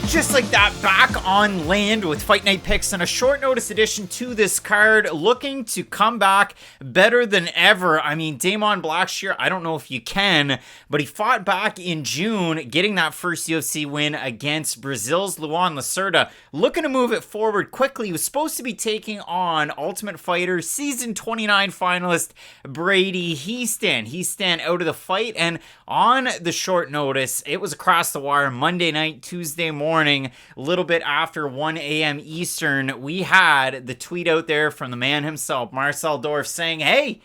Just like that, back on land with Fight Night picks and a short notice addition to this card, looking to come back better than ever. I mean, Damon Blackshear, I don't know if you can, but he fought back in June, getting that first UFC win against Brazil's Luana, looking to move it forward quickly. He was supposed to be taking on Ultimate Fighter Season 29 finalist Breeden. He's out of the fight, and on the short notice, it was across the wire Monday night, Tuesday morning, a little bit after 1 a.m. Eastern. We had the tweet out there from the man himself, Marcel Dorf, saying, hey,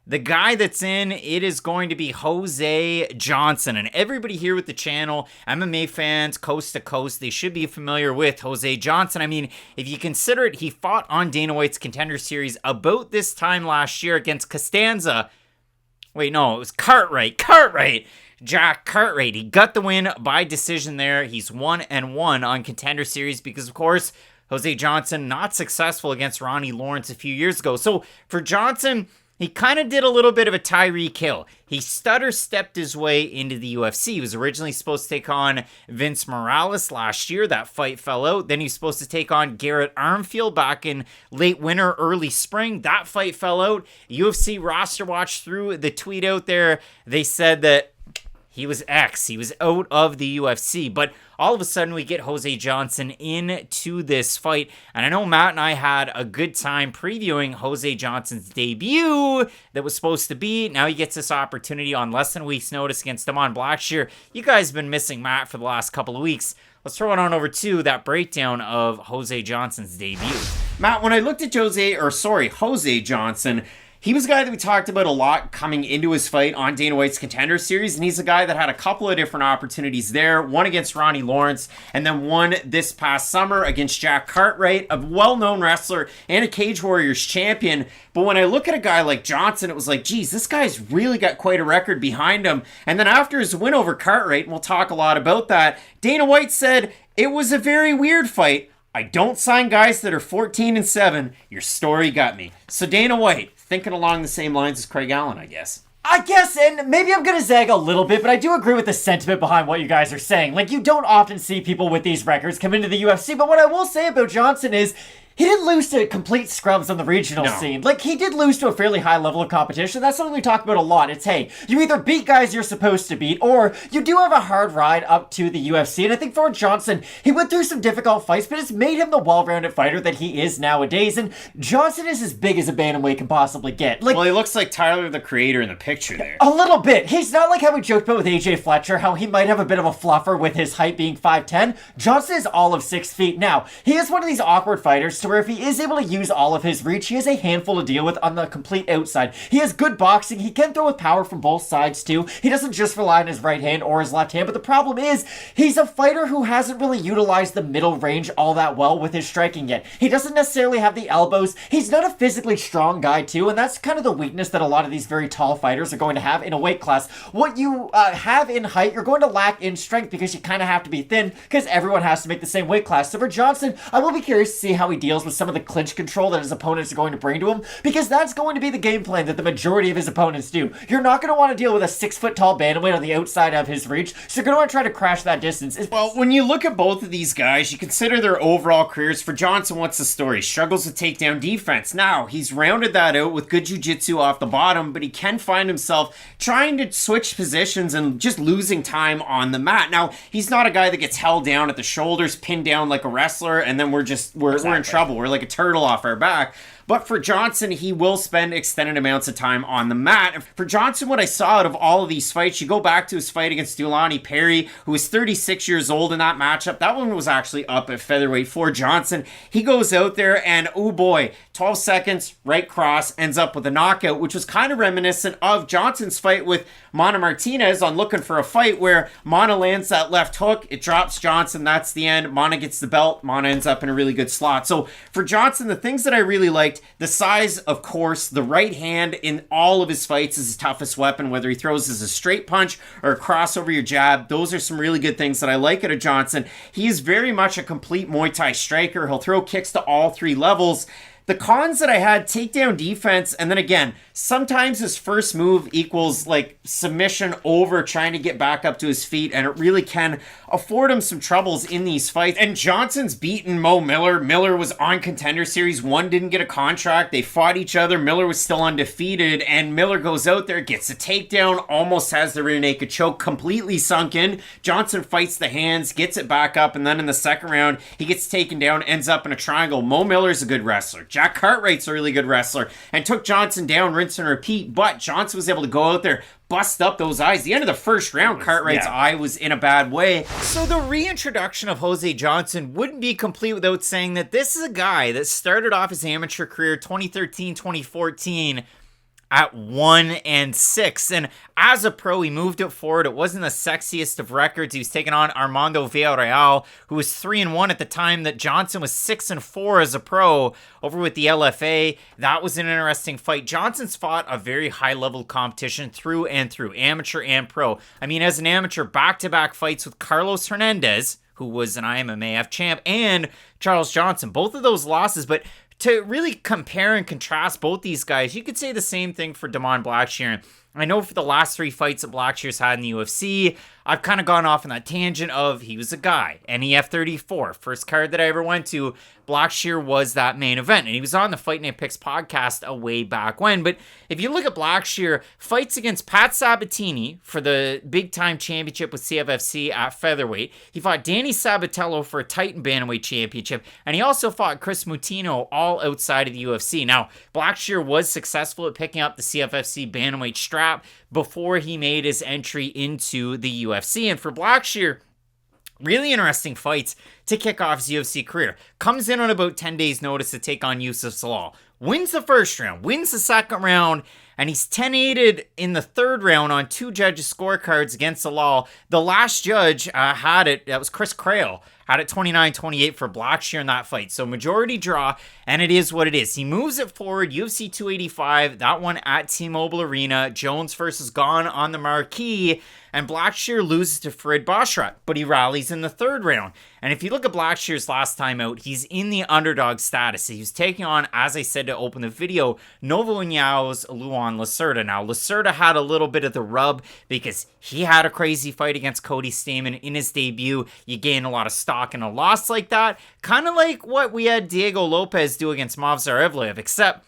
the guy that's in, it is going to be Jose Johnson. And everybody here with the channel, MMA fans, coast to coast, they should be familiar with Jose Johnson. I mean, if you consider it, he fought on Dana White's Contender Series about this time last year against Costanza. Wait, no, it was Cartwright. Jack Cartwright. He got the win by decision there. He's 1-1 on Contender Series because, of course, Jose Johnson not successful against Ronnie Lawrence a few years ago. So for Johnson, he kind of did a little bit of a Tyreek Hill. He stutter-stepped his way into the UFC. He was originally supposed to take on Vince Morales last year. That fight fell out. Then he was supposed to take on Garrett Armfield back in late winter, early spring. That fight fell out. UFC roster watch threw the tweet out there. They said that he was out of the UFC, but all of a sudden we get Jose Johnson into this fight, and I know Matt and I had a good time previewing Jose Johnson's debut that was supposed to be. Now he gets this opportunity on less than a week's notice against Damon Blackshear. You guys have been missing Matt for the last couple of weeks. Let's throw it on over to that breakdown of Jose Johnson's debut. Matt, when I looked at Jose Johnson, he was a guy that we talked about a lot coming into his fight on Dana White's Contender Series, and he's a guy that had a couple of different opportunities there. One against Ronnie Lawrence, and then one this past summer against Jack Cartwright, a well-known wrestler and a Cage Warriors champion. But when I look at a guy like Johnson, it was like, geez, this guy's really got quite a record behind him. And then after his win over Cartwright, and we'll talk a lot about that, Dana White said, it was a very weird fight. I don't sign guys that are 14-7. Your story got me. So Dana White, thinking along the same lines as Craig Allen, I guess. And maybe I'm going to zag a little bit, but I do agree with the sentiment behind what you guys are saying. Like, you don't often see people with these records come into the UFC, but what I will say about Johnson is he didn't lose to complete scrubs on the regional scene. Like, he did lose to a fairly high level of competition. That's something we talk about a lot. It's, hey, you either beat guys you're supposed to beat, or you do have a hard ride up to the UFC. And I think for Johnson, he went through some difficult fights, but it's made him the well-rounded fighter that he is nowadays. And Johnson is as big as a bantamweight can possibly get. Like, well, he looks like Tyler, the Creator, in the picture there. A little bit. He's not like how we joked about with AJ Fletcher, how he might have a bit of a fluffer with his height being 5'10". Johnson is all of 6 feet. Now, he is one of these awkward fighters to where if he is able to use all of his reach, he has a handful to deal with on the complete outside. He has good boxing. He can throw with power from both sides too. He doesn't just rely on his right hand or his left hand, but the problem is he's a fighter who hasn't really utilized the middle range all that well with his striking yet. He doesn't necessarily have the elbows. He's not a physically strong guy too, and that's kind of the weakness that a lot of these very tall fighters are going to have in a weight class. What you have in height, you're going to lack in strength because you kind of have to be thin because everyone has to make the same weight class. So for Johnson, I will be curious to see how he deals with some of the clinch control that his opponents are going to bring to him, because that's going to be the game plan that the majority of his opponents do. You're not going to want to deal with a 6-foot tall bantamweight on the outside of his reach, so you're going to want to try to crash that distance. Well, when you look at both of these guys, you consider their overall careers. For Johnson, what's the story? He struggles with takedown defense. Now, he's rounded that out with good jiu-jitsu off the bottom, but he can find himself trying to switch positions and just losing time on the mat. Now, he's not a guy that gets held down at the shoulders, pinned down like a wrestler, and then we're in trouble. We're like a turtle off our back. But for Johnson, he will spend extended amounts of time on the mat. And for Johnson, what I saw out of all of these fights, you go back to his fight against Deulani Perry, who was 36 years old in that matchup. That one was actually up at featherweight for Johnson. He goes out there and, oh boy, 12 seconds, right cross, ends up with a knockout, which was kind of reminiscent of Johnson's fight with Mana Martinez on Looking for a Fight, where Mana lands that left hook, it drops Johnson, that's the end. Mana gets the belt, Mana ends up in a really good slot. So for Johnson, the things that I really liked, the size, of course, the right hand in all of his fights is his toughest weapon, whether he throws as a straight punch or a cross over your jab. Those are some really good things that I like out of Johnson. He is very much a complete Muay Thai striker. He'll throw kicks to all three levels. The cons that I had, takedown defense, and then again, sometimes his first move equals like submission over trying to get back up to his feet, and it really can afford him some troubles in these fights. And Johnson's beaten Mo Miller. Miller was on Contender Series 1, didn't get a contract. They fought each other. Miller was still undefeated, and Miller goes out there, gets a takedown, almost has the rear naked choke, completely sunk in. Johnson fights the hands, gets it back up, and then in the second round, he gets taken down, ends up in a triangle. Mo Miller's a good wrestler. Jack Cartwright's a really good wrestler, and took Johnson down, rinse and repeat, but Johnson was able to go out there, bust up those eyes. The end of the first round, Cartwright's eye was in a bad way. So the reintroduction of Jose Johnson wouldn't be complete without saying that this is a guy that started off his amateur career 2013, 2014 at 1-6, and as a pro, he moved it forward. It wasn't the sexiest of records. He was taking on Armando Villarreal, who was 3-1 at the time that Johnson was 6-4 as a pro over with the LFA. That was an interesting fight. Johnson's fought a very high-level competition through and through, amateur and pro. I mean, as an amateur, back-to-back fights with Carlos Hernandez, who was an IMMAF champ, and Charles Johnson. Both of those losses, but to really compare and contrast both these guys, you could say the same thing for Damon Blackshear. I know for the last 3 fights that Blackshear's had in the UFC, I've kind of gone off on that tangent of he was a guy. NEF 34, first card that I ever went to, Blackshear was that main event. And he was on the Fight Night Picks podcast a way back when. But if you look at Blackshear, fights against Pat Sabatini for the big time championship with CFFC at featherweight. He fought Danny Sabatello for a Titan Bantamweight championship. And he also fought Chris Mutino all outside of the UFC. Now, Blackshear was successful at picking up the CFFC Bantamweight strap before he made his entry into the UFC. And for Blackshear, really interesting fights to kick off his UFC career. Comes in on about 10 days notice to take on Yusuf Zalal. Wins the first round, wins the second round, and he's 10-8'd in the third round on 2 judges' scorecards against Zalal. The last judge had it, that was Chris Crail, had it 29-28 for Blackshear in that fight. So majority draw, and it is what it is. He moves it forward, UFC 285, that one at T-Mobile Arena. Jones versus Gone on the marquee, and Blackshear loses to Farid Basharat, but he rallies in the third round. And if you look at Blackshear's last time out, he's in the underdog status. He was taking on, as I said to open the video, Novo Uniao's Luan Lacerda. Now, Lacerda had a little bit of the rub because he had a crazy fight against Cody Stamann in his debut. You gain a lot of stock in a loss like that. Kind of like what we had Diego Lopez do against Movsar Evloev, except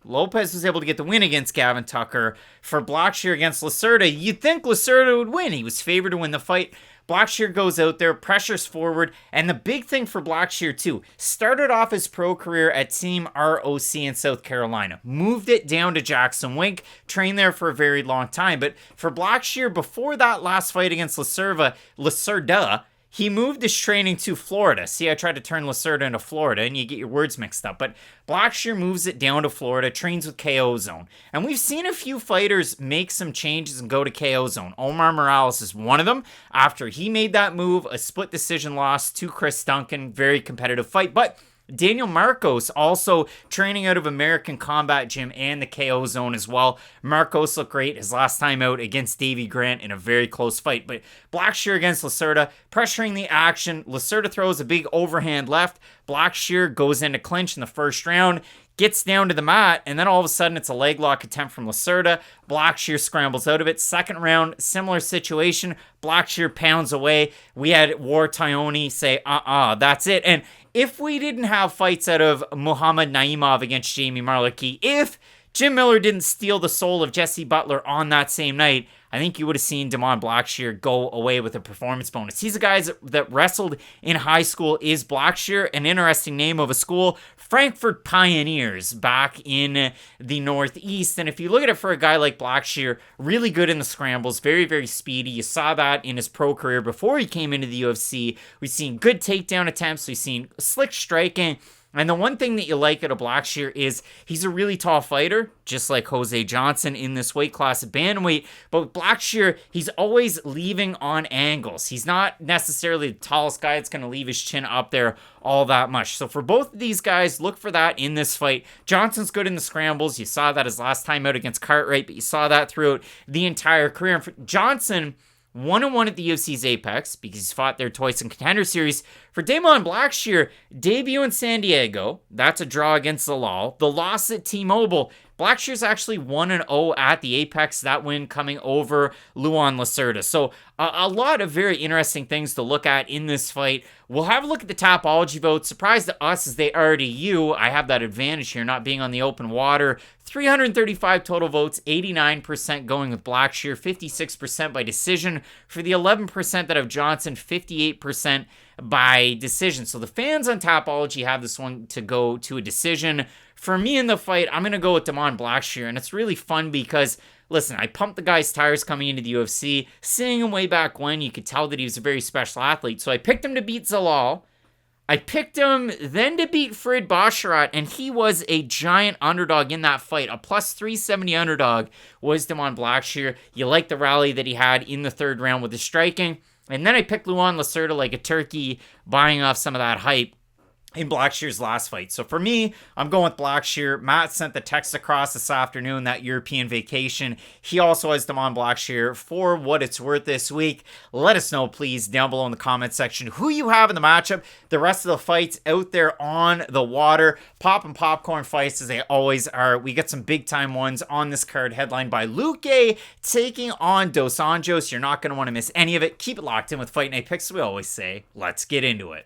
Lopez was able to get the win against Gavin Tucker. For Blackshear against Lacerda, you'd think Lacerda would win. He was favored to win the fight. Blackshear goes out there, pressures forward, and the big thing for Blackshear too, started off his pro career at Team ROC in South Carolina, moved it down to Jackson Wink, trained there for a very long time, but for Blackshear, before that last fight against Lacerda, he moved his training to Florida. See, I tried to turn Lacerda into Florida, and you get your words mixed up. But Blackshear moves it down to Florida, trains with KO Zone. And we've seen a few fighters make some changes and go to KO Zone. Omar Morales is one of them. After he made that move, a split decision loss to Chris Duncan. Very competitive fight. But Daniel Marcos also training out of American Combat Gym and the KO Zone as well. Marcos looked great his last time out against Davey Grant in a very close fight. But Blackshear against Lacerda, pressuring the action. Lacerda throws a big overhand left. Blackshear goes into clinch in the first round, gets down to the mat, and then all of a sudden it's a leg lock attempt from Lacerda. Blackshear scrambles out of it. Second round, similar situation. Blackshear pounds away. We had War Tyone say, that's it. And if we didn't have fights out of Muhammad Naimov against Jamie Marlicky, if Jim Miller didn't steal the soul of Jesse Butler on that same night, I think you would have seen Damon Blackshear go away with a performance bonus. He's a guy that wrestled in high school, is Blackshear, an interesting name of a school, Frankfurt Pioneers back in the Northeast. And if you look at it for a guy like Blackshear, really good in the scrambles, very, very speedy. You saw that in his pro career before he came into the UFC. We've seen good takedown attempts. We've seen slick striking. And the one thing that you like at a Blackshear is he's a really tall fighter, just like Jose Johnson in this weight class at bantamweight. But with Blackshear, he's always leaving on angles. He's not necessarily the tallest guy that's going to leave his chin up there all that much. So for both of these guys, look for that in this fight. Johnson's good in the scrambles. You saw that his last time out against Cartwright, but you saw that throughout the entire career. And for Johnson, 1-1 at the UFC's Apex, because he's fought there twice in Contender Series. For Damon Blackshear, debut in San Diego. That's a draw against Zalal. The loss at T-Mobile. Blackshear's actually 1-0 at the Apex. That win coming over Luan Lacerda. So a lot of very interesting things to look at in this fight. We'll have a look at the Tapology votes. Surprise to us as they are to you. I have that advantage here, not being on the open water. 335 total votes, 89% going with Blackshear, 56% by decision. For the 11% that have Johnson, 58% by decision. So the fans on Tapology have this one to go to a decision. For me in the fight, I'm going to go with Damon Blackshear, and it's really fun because, listen, I pumped the guy's tires coming into the UFC. Seeing him way back when, you could tell that he was a very special athlete. So I picked him to beat Zalal. I picked him then to beat Farid Basharat, and he was a giant underdog in that fight. A plus 370 underdog was Damon Blackshear. You like the rally that he had in the third round with the striking. And then I picked Luan Lacerda like a turkey, buying off some of that hype in Blackshear's last fight. So for me, I'm going with Blackshear. Matt sent the text across this afternoon, that European vacation. He also has Damon Blackshear for what it's worth this week. Let us know, please, down below in the comment section who you have in the matchup. The rest of the fights out there on the water. Pop and popcorn fights as they always are. We get some big time ones on this card, headlined by Luque taking on Dos Anjos. You're not going to want to miss any of it. Keep it locked in with Fight Night Picks. We always say, let's get into it.